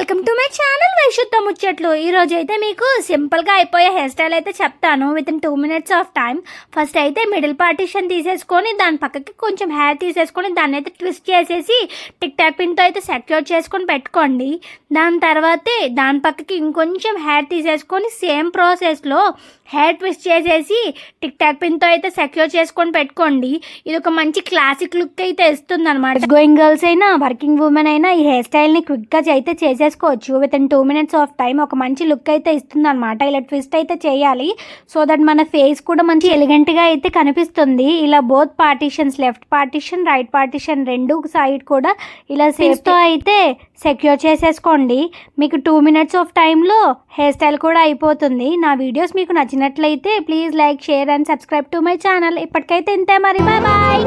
Welcome to my channel వైశుద్ధ ముచ్చట్లు. ఈరోజు అయితే మీకు సింపుల్గా అయిపోయే హెయిర్ స్టైల్ అయితే చెప్తాను with in 2 minutes of time. First అయితే మిడిల్ పార్టీషన్ తీసేసుకొని దాని పక్కకి కొంచెం హెయిర్ తీసేసుకొని దాన్ని అయితే ట్విస్ట్ చేసేసి టిక్ టాక్ పిన్తో అయితే సెక్యూర్ చేసుకొని పెట్టుకోండి. దాని తర్వాతే దాని పక్కకి ఇంకొంచెం హెయిర్ తీసేసుకొని సేమ్ ప్రాసెస్లో హెయిర్ ట్విస్ట్ చేసేసి టిక్ టాక్ పిన్తో అయితే సెక్యూర్ చేసుకొని పెట్టుకోండి. ఇది ఒక మంచి క్లాసిక్ లుక్ అయితే ఇస్తుంది అనమాట. గోయింగ్ గర్ల్స్ అయినా వర్కింగ్ ఉమెన్ అయినా ఈ హెయిర్ స్టైల్ని క్విక్గా అయితే చేసేసుకోవచ్చు with in 2 minutes of time. ఒక మంచి లుక్ అయితే ఇస్తుంది అనమాట. ఇలా ట్విస్ట్ అయితే చేయాలి సో దట్ మన ఫేస్ కూడా మంచి ఎలిగెంట్గా అయితే కనిపిస్తుంది. ఇలా both partitions left partition right partition రెండు సైడ్ కూడా ఇలా సేఫ్తో అయితే సెక్యూర్ చేసేసుకోండి. మీకు 2 minutes ఆఫ్ టైంలో హెయిర్ స్టైల్ కూడా అయిపోతుంది. నా వీడియోస్ మీకు నచ్చినట్లయితే please like share and subscribe to my channel. ఇప్పటికైతే ఇంతే మరి, బాయ్ బాయ్.